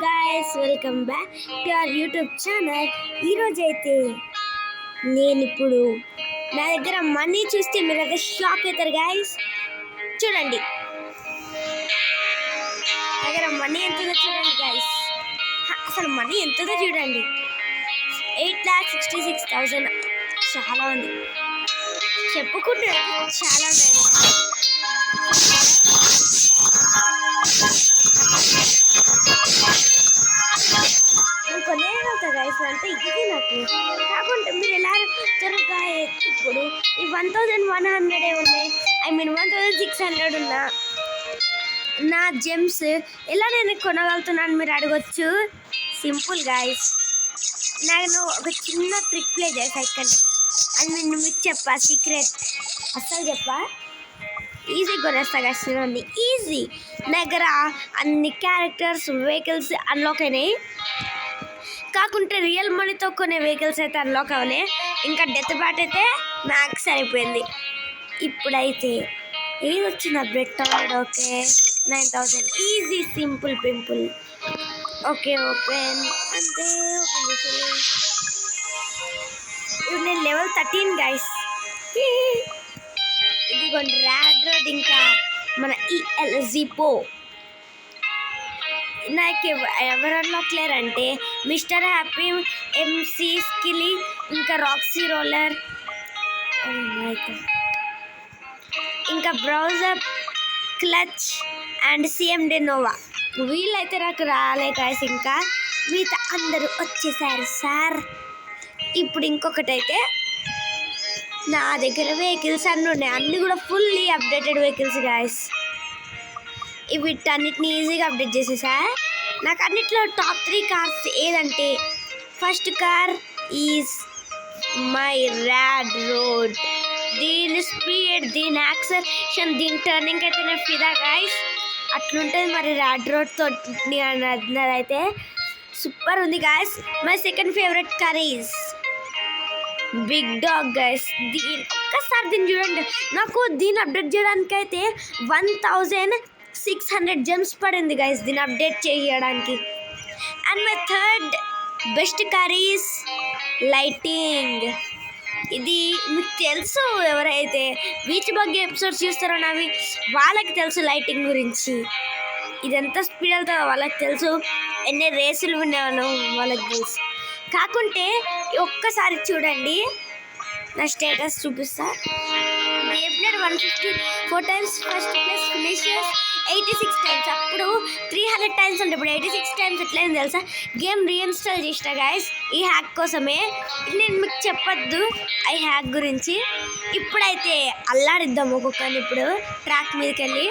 guys, welcome back to our YouTube channel. ఈరోజు అయితే నేను ఇప్పుడు నా దగ్గర మనీ చూస్తే మీరైతే షాక్ అవుతారు guys. చూడండి నా దగ్గర మనీ ఎంతుందో చూడండి guys. అసలు మనీ ఎంతుందో చూడండి. 8,66,000 చాలా ఉంది. చెప్పుకుంటే చాలా ఉన్నాయి కదా. కొనేగలుగుతా గైస్ అంటే ఇది నాకు కాకుండా మీరు ఎలా త్వరగా ఇప్పుడు ఈ 1,100 ఉన్నాయి. ఐ మీన్ 1,600 ఉన్నా నా జెమ్స్ ఎలా నేను కొనగలుగుతున్నాను మీరు అడగొచ్చు. సింపుల్ గైస్, నేను ఒక చిన్న ట్రిక్ ప్లే చేసా ఇక్కడ. అది నేను మీకు చెప్పా సీక్రెట్ అస్సలు చెప్పా. ఈజీ కొనేస్తా కష్టండి, ఈజీ. నా దగ్గర అన్ని క్యారెక్టర్స్ వెహికల్స్ అన్లాక్ అయినాయి. కాకుంటే రియల్ మనీతో కొనే వెహికల్స్ అయితే అన్లాక్ అవలే. ఇంకా డెత్ బ్యాట్ అయితే మ్యాక్స్ అయిపోయింది. ఇప్పుడైతే ఏది వచ్చింది అప్డేట్ అవ్వడు. Okay 9,000 easy simple pimple. Okay open అంతే. ఓపెన్ చేసి ఇప్పుడు నేను లెవెల్ 13 గైస్. ఇదిగోండి ర్యాడ్ రోడ్ ఇంకా మన ఈఎల్జీపో. నాకు ఎవరు అన్లాక్ లేరంటే మిస్టర్ హ్యాపీ, ఎంసీ స్కిలీ, ఇంకా రాక్సీ రోలర్, ఇంకా browser clutch and CM Denova. వీళ్ళైతే నాకు రాలే గాయస్. ఇంకా మిగతా అందరూ వచ్చేసారు సార్. ఇప్పుడు ఇంకొకటైతే నా దగ్గర వెహికల్స్ అన్నీ ఉన్నాయి, అన్నీ కూడా ఫుల్లీ అప్డేటెడ్ వెహికల్స్ గాయస్. వీటన్నిటిని ఈజీగా అప్డేట్ చేసేసా. నాకు అన్నిట్లో టాప్ 3 కార్స్ ఏదంటే first car is my rad road. దీని స్పీడ్, దీని యాక్సలేషన్, దీని టర్నింగ్ అయితే నేను ఫిదా గాయస్. అట్లుంటుంది మరి ర్యాడ్ రోడ్తో అన్నదైతే సూపర్ ఉంది guys. My second favourite car is big dog guys. ఒక్కసారి దీన్ని చూడండి. నాకు దీన్ని అప్డేట్ చేయడానికి అయితే 1,600 జెమ్స్ పడింది గైస్ దీన్ని అప్డేట్ చేయడానికి. And my third best car is lighting. ఇది మీకు తెలుసు, ఎవరైతే బీచ్ బగ్ ఎపిసోడ్స్ చూస్తారో నావి వాళ్ళకి తెలుసు లైటింగ్ గురించి. ఇదంతా స్పీడ్ వెళ్తుందో వాళ్ళకి తెలుసు, ఎన్ని రేసులు విన్నానో వాళ్ళకి తెలుసు. కాకుంటే ఒక్కసారి చూడండి నా స్టేటస్ చూపిస్తా. Game played 154 times, first place finishers 86 times. అప్పుడు 300 టైమ్స్ ఉంటే ఇప్పుడు 86 టైమ్స్ ఎట్లయింది తెలుసా? గేమ్ రీఇన్స్టాల్ చేసిన గైస్ ఈ హ్యాక్ కోసమే. నేను మీకు చెప్పొద్దు ఈ హ్యాక్ గురించి. ఇప్పుడైతే అల్లాడిద్దాం ఒక్కొక్కరిని. ఇప్పుడు ట్రాక్ మీదకి వెళ్ళి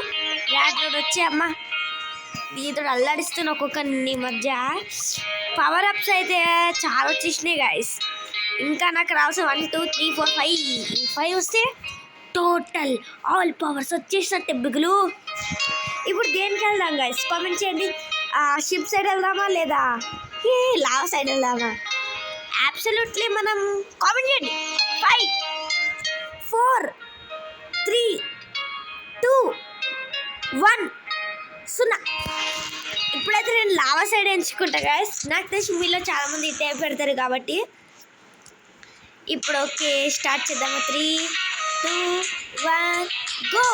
ర్యాడ్ రోడ్ వచ్చి అమ్మ దీంతో అల్లాడిస్తున్న ఒక్కొక్కరిని మధ్య. పవర్ అప్స్ అయితే చాలా వచ్చేసినాయి గైస్. ఇంకా నాకు రావాల్సిన 1 2 3 4 5 వస్తే టోటల్ ఆల్ పవర్స్ వచ్చేసినట్టే బిగులు. ఇప్పుడు దేనికి వెళ్దాం గైస్ కామెంట్ చేయండి. షిప్ సైడ్ వెళ్దామా లేదా లావా సైడ్ వెళ్దామా? అబ్సల్యూట్లీ మనం కామెంట్ చేయండి. 5 4 3 2 1 0. ఇప్పుడైతే నేను లావా సైడ్ ఎంచుకుంటా గైస్. నాకు తెలిసి మీలో చాలామంది ఇట్టే పెడతారు కాబట్టి. ఇప్పుడు ఓకే స్టార్ట్ చేద్దాము. 3 2 1 గో.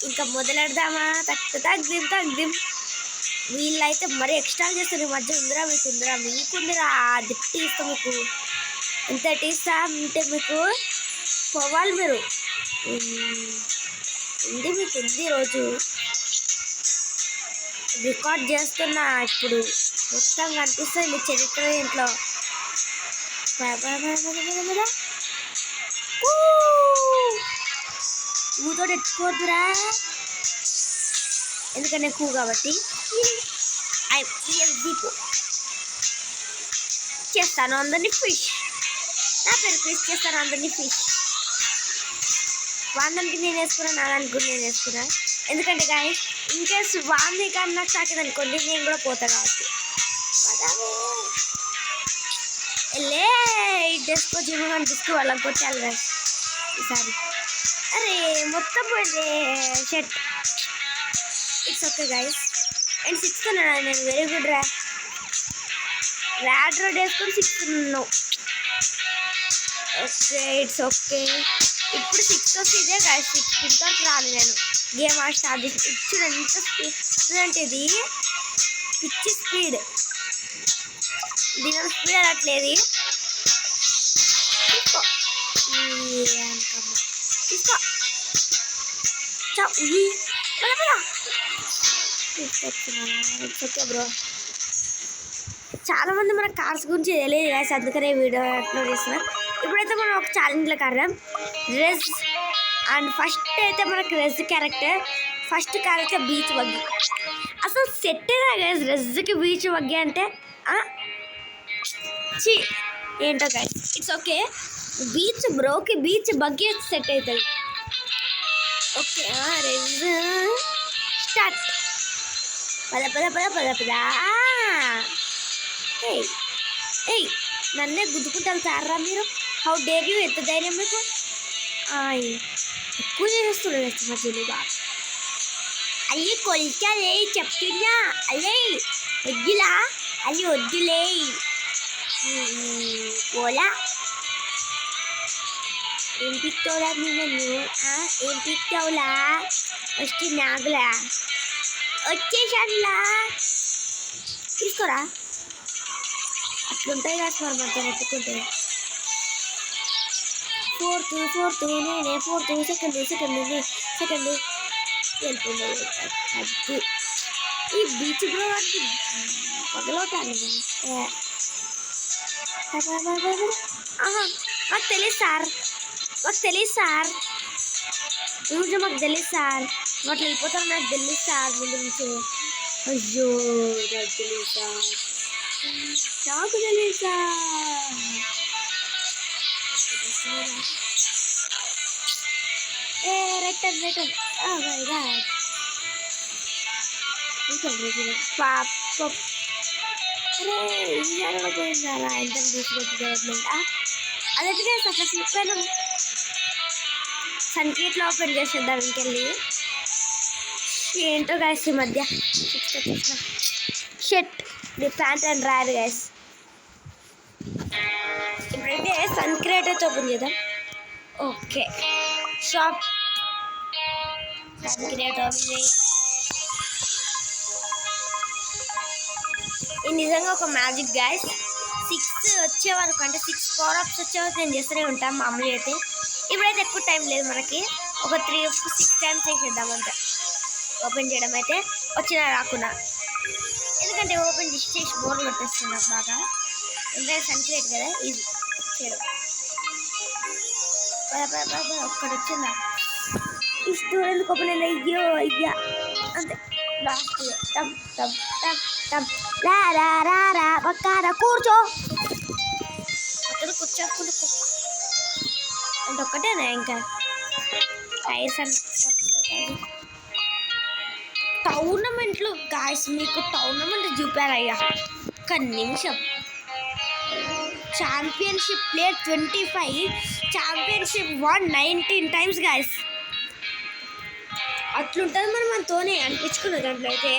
ఇంకా మొదలెడదామా? తగ్గిం. వీళ్ళైతే మరీ ఎక్స్ట్రా చేస్తారు. ఈ మధ్య మీకుందిరా దిట్టి ఇస్తాం మీకు. ఎంత ఇస్తా అంటే మీకు పోవాలి మీరు. మీకు ఉంది రోజు రికార్డ్ చేస్తున్నా. ఇప్పుడు మొత్తం కనిపిస్తుంది మీ చరిత్ర ఇంట్లో. ఊతో ఎట్టుకోవద్దురా, ఎందుకంటే కూ కాబట్టి. చేస్తాను అందరినీ ఫిష్. నా పేరు ఫిష్ చేస్తాను అందరినీ ఫిష్. వాందానికి నేను వేసుకున్నా, నాదానికి కూడా నేను వేసుకున్నా. ఎందుకంటే గాయ ఇన్కేస్ వాంది కానీ నాకు తాకింది అనుకోండి నేను కూడా పోతా కాబట్టి. వెళ్ళే డెస్కో జిమ్ డిస్కో వాళ్ళకి కొట్టాలి కదా ఈసారి. అరే మొత్తం పోయింది shirt. It's okay guys. And 6th నేను వెరీ గుడ్ ర్యాడ్ రోడ్ వేసుకొని 6th ఉన్నావు. Okay it's okay. ఇప్పుడు 6th వస్తే ఇదే కాదు, 6th వరకు రాలి నేను గేమ్ స్టార్ట్ చేసి. ఇప్పుడు ఎంత స్పీడ్ అంటే ఇది పిచ్చి స్పీడ్, దీని స్పీడ్ అవ్వట్లేదు. తీసుకో తీసుకో ఓకే బ్రో. చాలామంది మన కార్స్ గురించి తెలియదు గాయస్, అందుకనే వీడియో అప్లోడ్ చేస్తున్నా. ఇప్పుడైతే మనం ఒక ఛాలెంజ్లోకి ఆడదాం. రెజ్ అండ్ ఫస్ట్ అయితే మనకు Rez character. First character beach buggy. అసలు సెట్ అయినా గైస్ రెజ్కి బీచ్ బగ్గి అంటే చి ఏంటో గైస్. ఇట్స్ ఓకే, బీచ్ బ్రోకి బీచ్ బగ్గి సెట్ అవుతుంది. Okay Rez start. పద పద పద పద పద. ఏయ్ నన్నే గుద్దుకుంటారు సార్రా మీరు. హౌ డేర్ యూ, ఎంత ధైర్యం మీకు. ఎక్కువ చేస్తున్నాడు మధ్యలో బాగా. అయ్యి కొలిచాలే చెప్తున్నా, అయ్యే వద్దులా అయ్యి వద్దులే పోలా. ఏం పిక్తావులా నన్ను, ఏం పిక్తావులా. వచ్చి నాగులా వచ్చేసానులా, తీసుకోరా. అట్లుంటాయి కదా మరి మధ్య నెట్టుకుంటే. ఫోర్త్ నేనే, ఫోర్త్ సెకండ్ వెళ్ళిపోయింది. అది ఈ బీచ్ బ్రో అంటే పగలవుతాను. మాకు తెలియదు సార్, మాకు తెలియదు సార్, మాకు తెలియదు సార్. వాటి వెళ్ళిపోతారు నాకు తెలియదు సార్ ముందు నుంచి. అయ్యో నాకు తెలియదు సార్, నాకు తెలియదు సార్. రిటర్న్ పాప. పోయిందా ఎంత డెవలప్మెంట్. అదైతే అట్లా ఫ్లిప్ సంకేట్లో ఓపెన్ చేసేద్దాం ఇంకెళ్ళి. ఏంటో గైస్ ఈ మధ్య shirt the pant and drawer guys. ఇప్పుడైతే సన్ క్రియేటర్ ఓపెన్ చేద్దాం. Okay shop sun creator open చేయి. ఇది నిజంగా ఒక మ్యాజిక్ గైస్. 6 వచ్చే వరకు అంటే 6 పవర్ అప్స్ వచ్చే వరకు నేను చేస్తూనే ఉంటాను మామూలుగా అయితే. ఇప్పుడైతే ఎక్కువ టైం లేదు మనకి, ఒక 3-6 టైమ్స్ చేసేద్దాం అంతే ఓపెన్ చేయడం అయితే, వచ్చినా రాకున్నా. ఎందుకంటే ఓపెన్ చేసి బోర్ కొట్టేస్తుంది నాకు బాగా. ఎందుకంటే సన్ క్రియేట్ కదా ఇది చేయడం. ఒక్కటి వచ్చిందా ఈ స్టోర్ ఎందుకు ఓపెన్ అయింది. అయ్యో అయ్యా అంతే. లాస్ట్ టమ్ టమ్ టమ్ టమ్ రా రా రా రా పక్కన కూర్చో. అక్కడ కూర్చోకుండా అంటే ఒక్కటేనా ఇంకా టైర్స్ అన్న. టోర్నమెంట్లు గాయస్, మీకు టోర్నమెంట్ చూపారయ్యా ఒక్క నిమిషం. Championship player 25, championship 19 times guys. అట్లుంటుంది మరి మనతోనే అనిపించుకున్న దాంట్లో అయితే.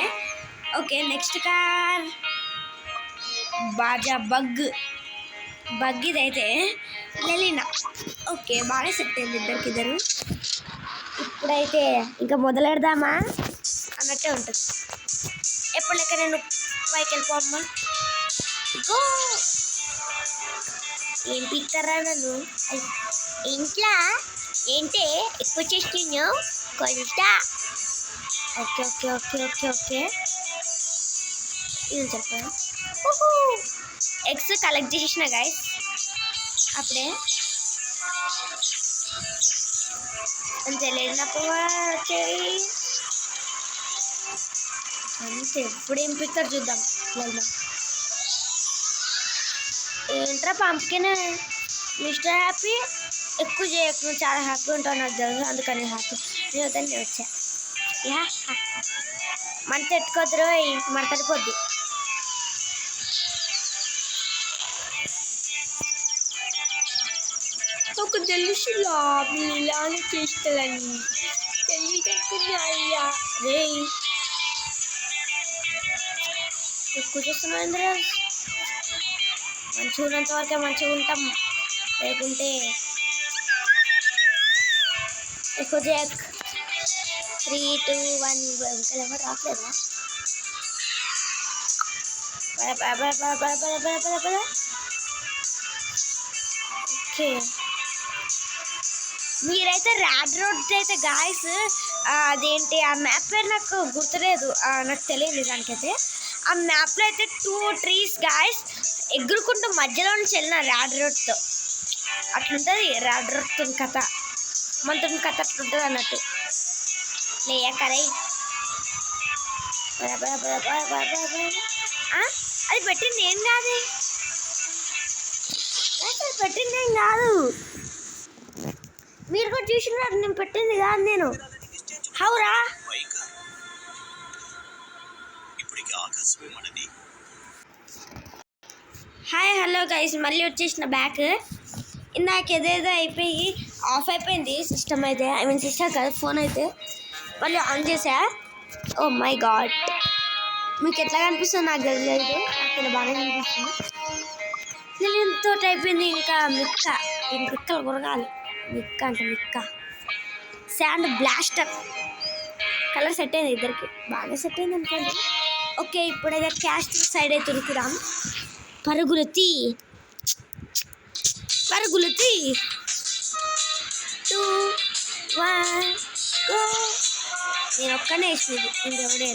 Okay next car Baja bug ఇదైతే లెలినా. ఓకే బాగా సెట్ అయింది ఇద్దరు. ఇప్పుడైతే ఇంకా మొదలెడదామా అన్నట్టే ఉంటుంది. ఎప్పుడు లెక్క నేను పైకి వెళ్ళిపోమ్మా. గో ఏం పీక్తారా నన్ను ఇంట్లో ఏంటే ఎక్కువ చేస్తున్నావు కొంటా. Okay okay okay okay okay ఇది చెప్పా. ఎగ్స్ కలెక్ట్ చేసేసిన గైస్ అప్పుడే. అంతే లేనప్పుడు వచ్చేది అంతే. ఎప్పుడు ఏం పిక్తారు చూద్దాం. ఏంట్రా పంపిన మిస్టర్ హ్యాపీ ఎక్కువ చేయకు, చాలా హ్యాపీ ఉంటావు నాకు తెలుసు, అందుకని హ్యాపీ నేను వచ్చా. మన తెట్టుకోద్దు రోయ్, మన తడిపోద్ది. ఒక తెలుసు ఇలానే చేస్తాలని తెలియకుండా అయ్యా రే. ఎక్కువ చూస్తున్నాం ఇంద్ర మంచిగా ఉన్నంత వరకే మంచిగా ఉంటాం లేకుంటే ఎక్కువ జెక్ 3 2 1 ఇంకా ఎవరు రావట్లేదా ఓకే మీరైతే ర్యాడ్ రోడ్ అయితే గాయస్ అదేంటి ఆ మ్యాప్ పేరు నాకు గుర్తులేదు నాకు తెలియదు దానికైతే ఆ మ్యాప్లో అయితే 2 ట్రీస్ గాయస్ ఎగురుకుంటూ మధ్యలో నుంచి వెళ్ళిన ర్యాడ్ రోడ్తో అట్లుంటుంది ర్యాడ్ రోడ్తో కథ మనతో కథ అట్లుంటుంది అన్నట్టు లేకరై అది పెట్టింది ఏం కాదు పెట్టింది ఏం కాదు మీరు కూడా చూసినారు నేను పెట్టింది కాదు నేను హౌరా హాయ్ హలో గైస్ మళ్ళీ వచ్చేసిన బ్యాక్ ఇందాక ఏదేదో అయిపోయి ఆఫ్ అయిపోయింది సిస్టమ్ అయితే ఐ మీన్ సిస్టమ్ కాదు ఫోన్ అయితే మళ్ళీ ఆన్ చేసా ఓ మై గాడ్ మీకు ఎట్లా కనిపిస్తుంది నాకు తెలియదు నాకు ఇలా బాగా కనిపిస్తుంది నేను ఎంతో అయిపోయింది ఇంకా మిక్కలు కొరగాలి మిక్క శాండ్ బ్లాస్టర్ కలర్ సెట్ అయింది ఇద్దరికి బాగా సెట్ అయింది అనుకోండి ఓకే ఇప్పుడైతే క్యాస్ట్ సైడ్ అయితే ఉరుకుదాం పరుగులెత్తి 2 1 గో నేను ఒక్కనే వేసింది ఇంకెవడే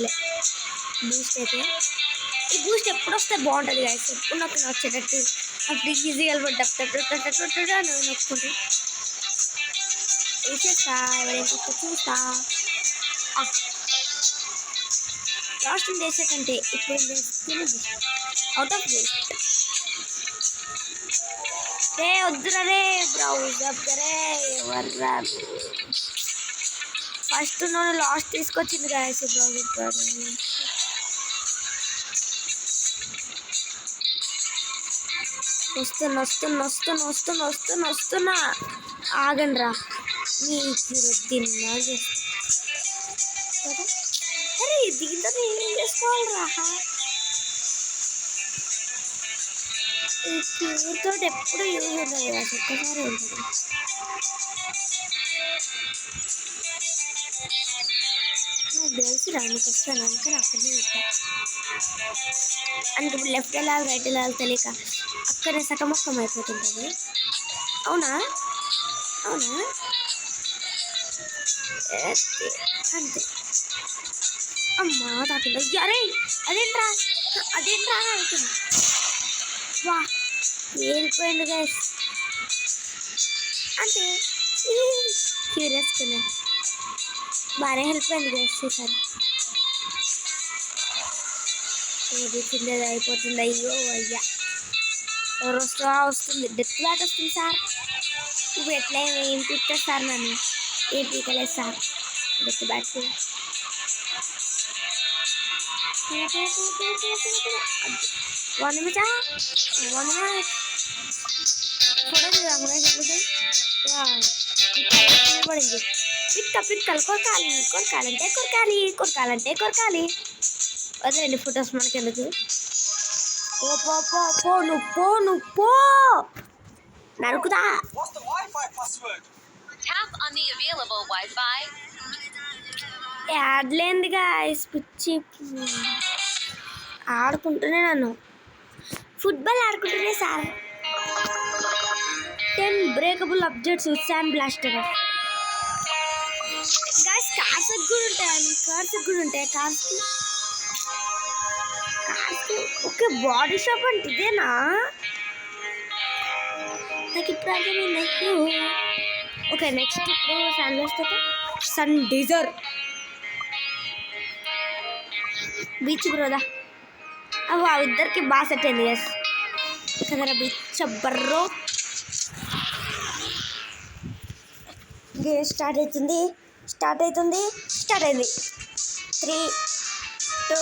బూస్ట్ అయితే ఈ బూస్ట్ ఎప్పుడు వస్తే బాగుంటుంది కదా ఎప్పుడు నాకు వచ్చేటట్టు అప్పుడు ఈజీగా నొక్కుంటు వేసేస్తా ఎవరైనా చూస్తా లాస్ట్ వేసే కంటే ఇప్పుడు అవుట్ ఆఫ్ వేస్ట్ రే వద్దురే బ్రౌజ్ అబ్బరే ఎవర్రా ఫస్ట్ నన్ను లాస్ట్ తీసుకొచ్చింది గాయస్ బ్రౌజ్ వస్తున్నా ఆగండి రా మీకు తిన్నా చేస్తా అరే దీంతో ఏం చేసుకోవాలరా ఈ క్యూర్తో ఎప్పుడు యూజ్ ఉంటుంది కదా ఒక్కసారి ఉంటుంది నాకు తెలిసి రానికి వస్తాను అందుకని అక్కడనే పెట్టా అంటే ఇప్పుడు లెఫ్ట్ వెళ్ళాలి రైట్ వెళ్ళాలి తెలియక అక్కడే సకమొక్కం అయిపోతుంటుంది అవునా అంతే అమ్మా తాకుండా అరే అదేంట్రా అవుతుంది వా ఏరిపోయింది గైస్ అంటే క్యూరియస్గా బాగానే హెల్ప్ అయింది గైస్ ఈసారి ఏది చిన్నది అయిపోతుంది అయ్యో అయ్యా ఎవరు వస్తుంది డెత్ బ్యాట్ వస్తుంది సార్ ఇప్పుడు ఎట్లా ఏం పీక్తారు సార్ నన్ను ఏం పీకలేదు sir death bat one minute పడింది పిక్కలు కొరకాలి వదిలేండి ఫొటోస్ మనకెందుకు నువ్వు పో నరుకుదా యాడ్లేంది గాయ్స్ పిచ్చి ఆడుకుంటూనే నన్ను ఫుట్బాల్ ఆడుకుంటూనే sir 10 breakable objects sand blaster guys cars కూడా ఉంటాయి కార్స్కి ఓకే బాడీ షాప్ అంటే ఇదేనా నాకు ఇప్పుడు అర్థమైంది ఓకే నెక్స్ట్ ఇప్పుడు శాండ్ బ్లాస్టర్ సన్ డీజర్ బీచ్ బ్రోదా అవ్వ ఇద్దరికి బాగా సెట్ అయింది ఎస్ కదరా బీచ్ బర్రో గేమ్ స్టార్ట్ అయింది 3 2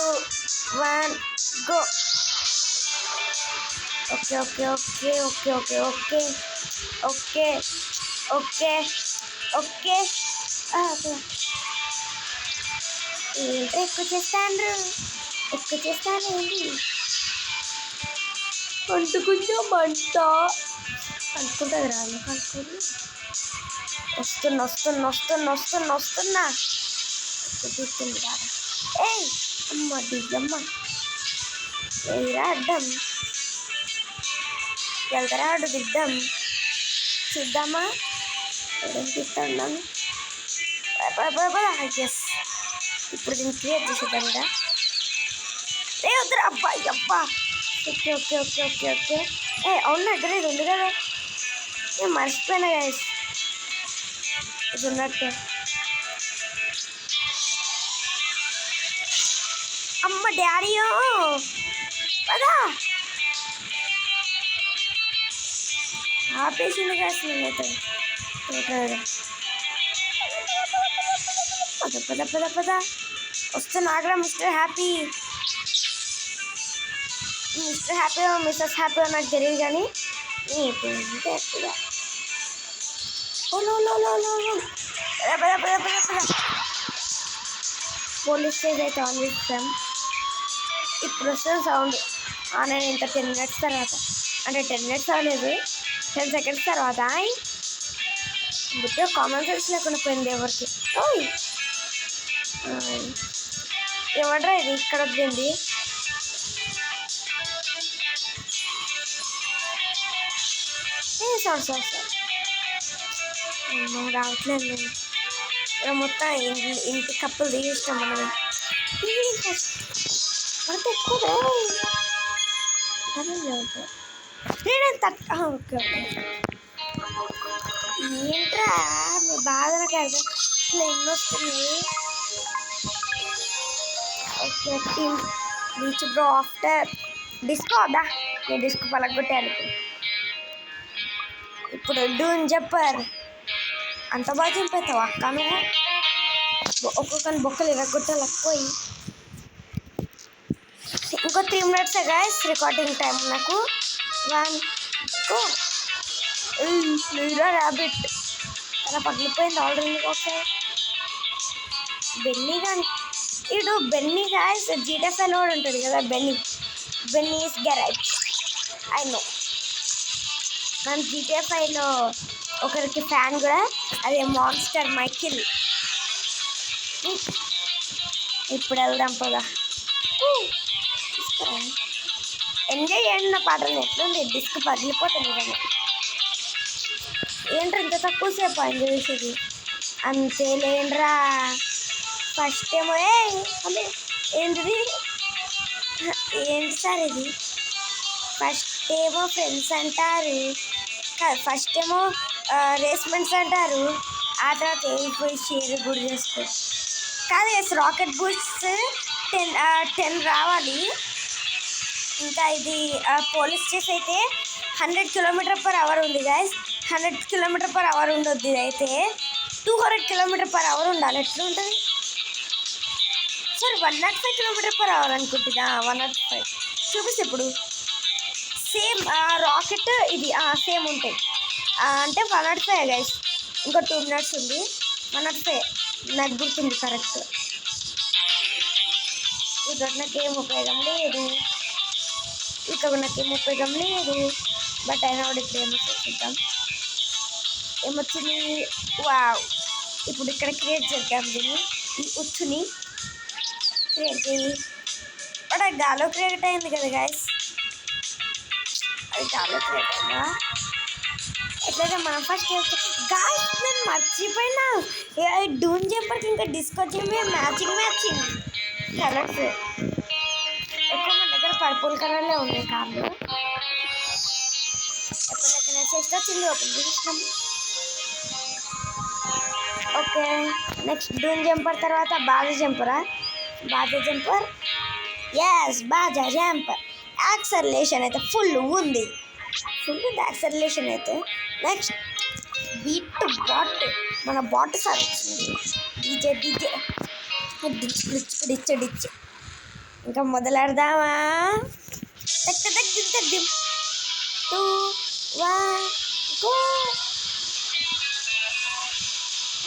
1 గో ఓకే ఏంటో ఎక్కువ చేస్తాండ్రు ఎక్కువ చేస్తానేంటి అంటుకుంటా మంట అనుకుంటుంది రాను అనుకుని వస్తున్నా గుర్తుంది కాదు. ఏయ్ అమ్మ దిగ్గమ్మ ఏరా అడ్డం వెళ్తారా అడ్డు దిద్దాం చూద్దామా ఏం తీస్తాను ఎస్ ఇప్పుడు దీన్ని క్రియేట్ చేసేద్దాం కదా. ఏ వద్దరు అబ్బా ఓకే ఏ అవునా అక్కడ ఇది ఉంది కదా నేను మర్చిపోయినా గైస్ ఇది ఉన్నట్టు. అమ్మ డాడీయో పదా ఆపేసింది కాదు నేనైతే పద వస్తున్నా Agra mister happy missus happy నాకు తెలియదు కానీ ఇప్పుడు ఎక్కువ పోలీస్ స్టేజ్ అయితే ఆన్ చేస్తాం. ఇప్పుడు వస్తుంది సౌండ్ నేను ఇంత 10 minutes తర్వాత అంటే 10 minutes అవ్వలేదు 10 seconds తర్వాత బుద్ధి కామన్ సెన్స్ లేకుండా పోయింది ఎవరికి. ఏమంటారా ఇది ఇక్కడ వద్దండి సార్ రావట్లేదు మొత్తం ఇంటి కప్పులు తీసినాం మనం అంటే ఎక్కువ ఓకే ఏంట్రా మీ బాధ నాకు అర్థం ఇట్లా ఎన్ని వస్తుంది. Okay team reach bro after disco అదా నేను డిస్కో పలగొట్టాను. ఇప్పుడు డూన్ చెప్పారు అంత బాగా చంపేస్తావు అక్క నువ్వు ఒక్కొక్కరిని బొక్కలు ఇరగొట్టాలకపోయి. ఇంకో 3 minutes గైస్ రికార్డింగ్ టైం నాకు 1 2 ర్యాబిట్ అలా పగిలిపోయింది ఆల్రెడీ. ఓకే బెన్నీ కానీ ఇడు బెన్నీ గైస్ జీటీఎఫ్ఐలో కూడా ఉంటుంది కదా బెన్నీస్ గ్యారేజ్ ఐ నో. మన జీటీఎఫ్ఐలో ఒకరికి ఫ్యాన్ కూడా అదే మాన్స్టర్ మైకిల్. ఇప్పుడు వెళ్దాం పదా ఎంజాయ్ చేయండి నా పాటలు ఎట్లుంది డిస్క్ పగిలిపోతుంది కదా. ఏంట్రా ఇంత తక్కువ సేపు ఎంజాయ్ చేసేది అంతేలేండ్రా. ఫస్ట్ ఏమో ఏంటిది ఏంటి సార్ ఇది ఫస్ట్ ఏమో ఫ్రెండ్స్ అంటారు ఫస్ట్ ఏమో రేస్మెంట్స్ అంటారు ఆ తర్వాత వెళ్ళిపోయి షేర్ కూడా చేసుకో కాదు ఎస్ రాకెట్ బూస్ట్స్ 10 రావాలి. ఇంకా ఇది పోలీస్ స్టేషన్ అయితే 100 km/h ఉంది గైస్. 100 km/h ఉండొద్దు ఇది అయితే 200 km/h ఉండాలి. ఎట్లుంటుంది సార్ 105 km/h అనుకుంటుందా 105 చూపిస్తే ఇప్పుడు సేమ్ రాకెట్ ఇది సేమ్ ఉంటాయి అంటే 105 గైస్. ఇంకో 2 minutes ఉంది 105 నాకు గుర్తుంది కరెక్ట్. ఇక్కడ నాకేం ఉపయోగం లేదు బట్ అయినా కూడా ఇప్పుడు చూద్దాం ఏమొచ్చింది. వావ్ ఇప్పుడు ఇక్కడ క్రియేట్ చేద్దాం దీన్ని ఈ ఉచ్చుని క్రియేట్ చేయి. బట్ అది గాలో క్రియేట్ అయింది కదా గైస్ అది గాలో క్రియేట్ అయిందా ఎట్లయితే మనం ఫస్ట్ గాయస్ నేను మర్చిపోయినా డూన్ జంపర్కి ఇంకా డిస్కో జంపే మ్యాచింగ్ కలర్స్ ఎక్కువ మన దగ్గర పర్పుల్ కలర్లో ఉన్నాయి కార్లు. ఎప్పుడు చేస్తా చిల్లి ఓపెన్ చేసినాం. ఓకే నెక్స్ట్ డూన్ జంపర్ తర్వాత బాజా జంపర్ ఎస్ బాజా జంపర్. యాక్సలరేషన్ అయితే ఫుల్ ఉంది యాక్సలరేషన్ అయితే. నెక్స్ట్ బీట్ బాట్ మన బాట్ సార్ వచ్చింది డీజే డిచ్ ఇంకా మొదలెడదామా. 2 1 గో.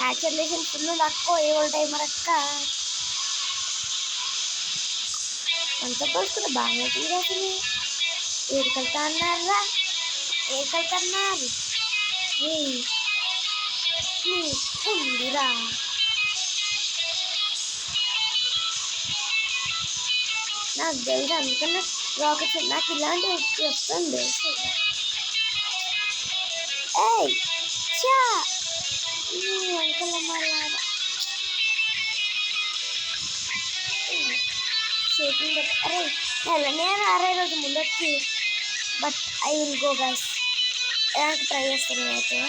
యాక్సలరేషన్ ఫుల్ తక్కువ ఏ టైమర్ అక్క అంత పోల్చుకుంటే బాగానే అవుతుంది అసలు. ఏడుకెళ్తా అన్నారా, ఏడుకెళ్తున్నారు ఉందిరా. నాకు తెలుసు అందుకన్నా రాకెట్ నాకు ఇలాంటి వస్తుంది తెలుసు. ఏయ్ చా అంకల్ మళ్ళా షేకింగ్. అరే నేను అరే రోజు ముందొచ్చి but I will go guys. ఏమైనా ట్రై చేస్తాను నేనైతే.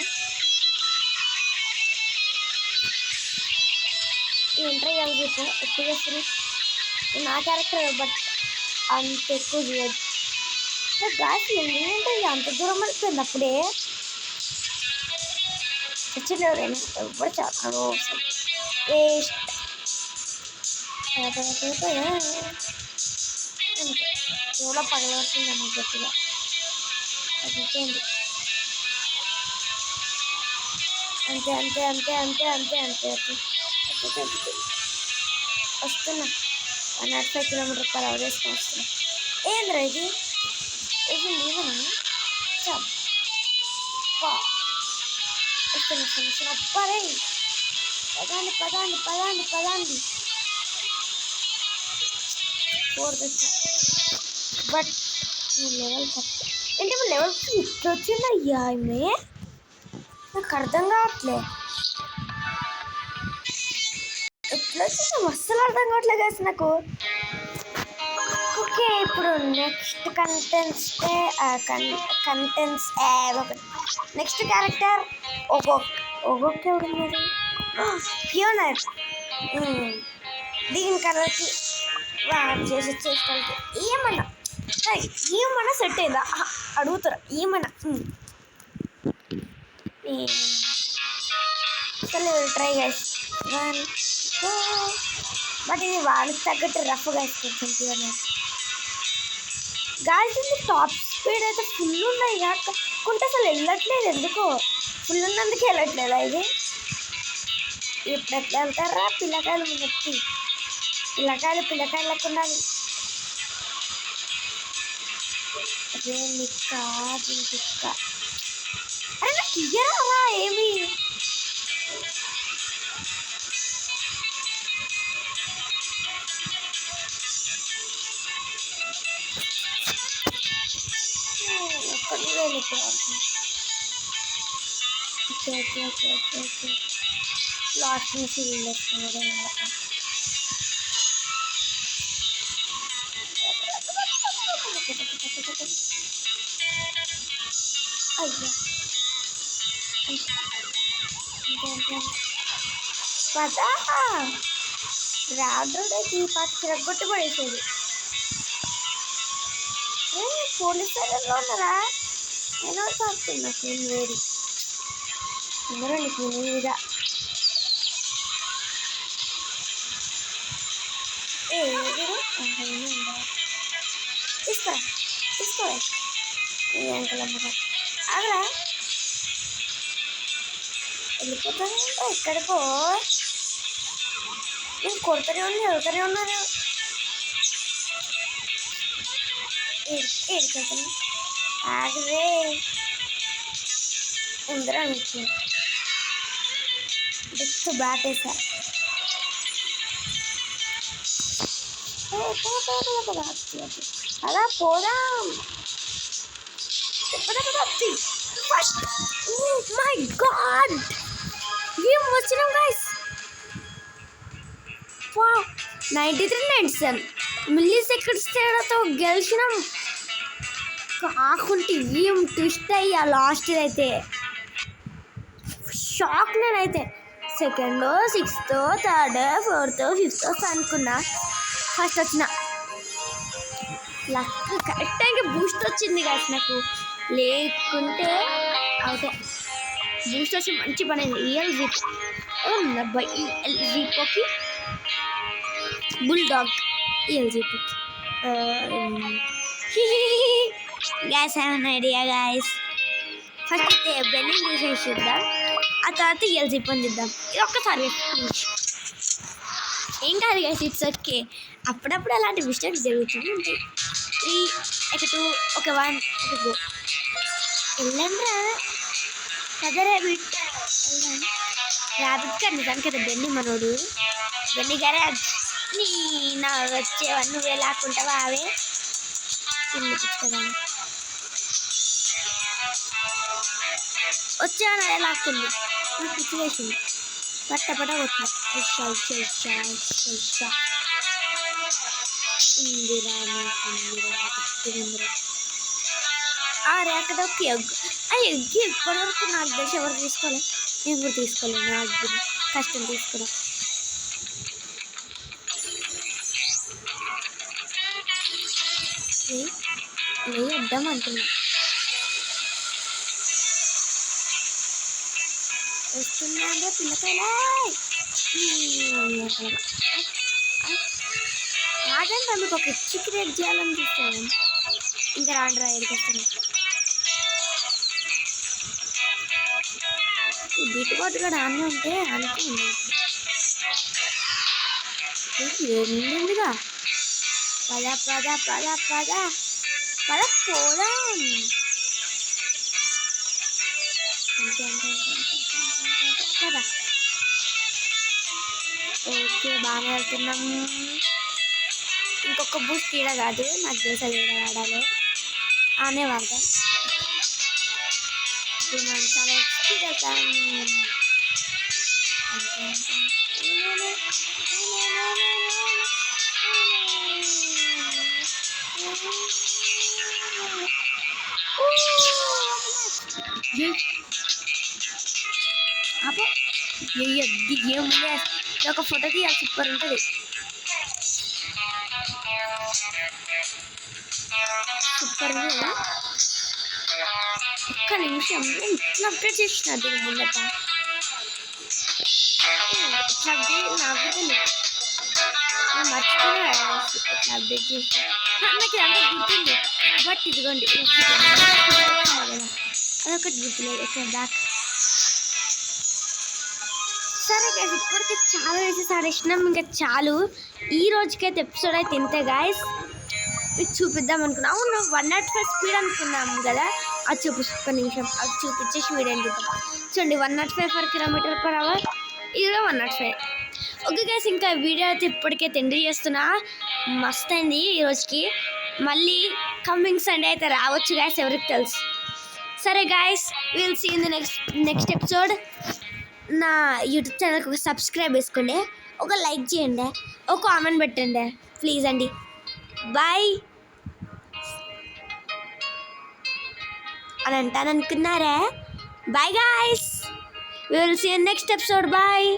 ఏం ట్రై చేయాలి చెప్పు, ఎక్కువ చేస్తుంది నా క్యారెక్టర్ బట్ అంత ఎక్కువ చేయదు గాయస్. ఏంటంటే అంత దూరం పడిపోయింది అప్పుడే వచ్చింది ఎవరైనా ఎవ్వరు చాలా వేస్ట్. అంతే ఎవరో పగలవుతుంది అమ్మ గట్టిగా అదిపోయింది. అంతే అంతే అంతే అంతే అంతే అంతే అంతే వస్తున్నా. 105 కిలోమీటర్ పర్ అవర్ వేసుకొని వస్తున్నా. ఏంద్రా ఇది ఇది లేవనా వస్తున్నా వస్తున్నా వస్తున్నా. అప్పారే పదండి పదండి పదండి పదండి. 4th వచ్చా బట్ లెవెల్ కరెక్ట్. అంటే లెవెల్ ఇట్లా వచ్చింది అయ్యా. ఆమె నాకు అర్థం కావట్లే ఎట్లా వచ్చిందో, అస్సలు అర్థం కావట్లేదు కదా నాకు. ఓకే ఇప్పుడు నెక్స్ట్ కంటెంట్స్ నెక్స్ట్ క్యారెక్టర్ ఒక్కొక్క ఎవడున్నారు ఫ్యూనర్. దీని కలర్కి చేసి చేస్తానికి ఏమన్నా సెట్ అయిందా అడుగుతారా ఏమన్నా. అసలు ట్రై గైస్ బట్ ఇది వాళ్ళకి తగ్గట్టు రఫ్గా వేసుకొచ్చింది ఫ్యూనర్ గాయస్. ఇది టాప్ స్పీడ్ అయితే ఫుల్ ఉన్నాయి కాకుంటే అసలు వెళ్ళట్లేదు ఎందుకో. ఫుల్ ఉన్నందుకు వెళ్ళట్లేదా ఇది. ఇప్పుడు ఎట్లా వెళ్తారా పిల్లకాయలు ముందొచ్చి పిల్లకాయలు లేకుండా. అదే నిక్క అరే నాకు ఇయ్యరా ఏమి. లాస్ట్ నుంచి వెళ్ళేస్తున్నాడు. అయ్యా పదా రాడ్రోడేకి ఈ పాట చిరగొట్టి పడేసేది. పోలీస్ స్టేషన్లో ఉన్నారా? నేను వస్తున్నా నేను వేడి అందరూ నీకు మీద తీసుకో ఈ అంకల్ అమ్మగా ఆగరా వెళ్ళిపోతాను ఎక్కడికో. నేను కొడుతూనే ఉన్నారు ఏడుకోతాను ఆగరే ఉందరా మీకు జస్ట్ బ్యాట్ వేసా. అలా పోదాం ఫస్ట్. మై గాడ్ ఏం వచ్చినాం గైస్. 93-97 మిల్లీ సెకండ్స్ తేడాతో గెలిచినాం. కాకుంటే ఏం ట్విస్ట్ అయ్యా లాస్ట్ అయితే షాక్. నేనైతే 2nd 6th 3rd 4th 5th అనుకున్నా. ఫస్ట్ వచ్చిన లక్ కరెక్ట్ టైంకి బూస్ట్ వచ్చింది కదా నాకు. లేకుంటే అవుతే బూస్ట్ వచ్చి మంచి పని అయింది. ఈఎల్ జీపోకి బుల్డాగ్ ఈఎల్ జీపోకి గ్యాస్ ఏమన్నా ఐడియా గాయస్. ఫస్ట్ అయితే బెల్లింగ్ చూసేసి చూద్దాం, ఆ తర్వాత ఈఎల్ జీప్ అని చూద్దాం. ఇది ఒక్కసారి ఏం కాదు గైస్, ఇట్స్ ఓకే. అప్పుడప్పుడు అలాంటి మిస్టేక్స్ జరుగుతూనే ఉంటాయి. 3 ఒక 2 ఒక 1 ఒక గో. వెళ్ళండ్రా కదా ర్యాబిట్, ర్యాబిట్ కానీ దానికి కదా బెన్ని మనోడు. బెన్ని గరాజ్ నీ నా వచ్చేవన్నీ నువ్వే లాక్కుంటావా? అవే తినిపించదాన్ని వచ్చాను అదే లాక్కుంది, పిచ్చి వేసింది. పట్ట కొట్టిన అరే అక్కడ ఒక ఎగ్. ఆ ఎగ్ ఇప్పటివరకు నాకు తెలిసి ఎవరు తీసుకోలేదు. నేను కూడా తీసుకోలేను. నా ఎగ్ కష్టం తీసుకోవడం. వేద్దాం అంటున్నా. వస్తున్నా పిల్లకాయలా రాజంటే మీకు ఒక ఇచ్చి క్రియేట్ చేయాలని చూస్తాను. ఇంకా రాండ్రా ఎదుకొస్తాను. ఈ బిట్టుబాటు కూడా అన్నీ ఉంటే అనుకుంది ఏముందిగా. పద పద పద పద పద పోదాం. కదా ఓకే బాగానే వెళ్తున్నాం. ఇంకొక బూస్ట్ తీడ కాదు, నాకు తెలుసు అది కూడా వాడాలి. ఆనే వాడతాం. ఇప్పుడు మనం చాలా స్పీడ్ వెళ్తాం. అబ్బో ఏముంది, ఒక ఫోటో తీయాలి, సూపర్ ఉంటుంది. సూపర్ ఒక్క నిమిషం ఇట్లా అప్డేట్ చేసిన దీని ముందట. ఇట్లా అప్డేట్ నాకు తెలియదు, నేను మర్చిపోయినా ఇట్లా అప్డేట్ చేసిన. నాకు అంతా గుర్తుంది, బట్ ఇదిగోండి అదొకటి గుర్తులేదు. ఇక్కడ బ్యాక్. సరే గైస్, ఇప్పటికే చాలా వేసేసి ఆడేసినాం. ఇంకా చాలు, ఈ రోజుకైతే ఎపిసోడ్ అయితే ఇంతే గాయస్. మీకు చూపిద్దాం అనుకున్నా. అవును 105 స్పీడ్ అనుకున్నాము కదా, అది చూపిస్తున్న నిమిషం అది చూపించేసి వీడియో చూద్దాం. చూడండి 105 km/h, ఇది 105. ఓకే గైస్, ఇంకా వీడియో అయితే ఇప్పటికైతే ఎండ్ చేస్తున్నా. మస్త్ అయింది ఈ రోజుకి. మళ్ళీ కమింగ్ సండే అయితే రావచ్చు గైస్, ఎవరికి తెలుసు. సరే guys, will see in the next episode. నా యూట్యూబ్ ఛానల్కి ఒక సబ్స్క్రైబ్ చేసుకోండి, ఒక లైక్ చేయండి, ఒక కామెంట్ పెట్టండి ప్లీజ్ అండి. బాయ్ అని అంటాను అనుకున్నారా? Bye guys, we will see you next episode. Bye.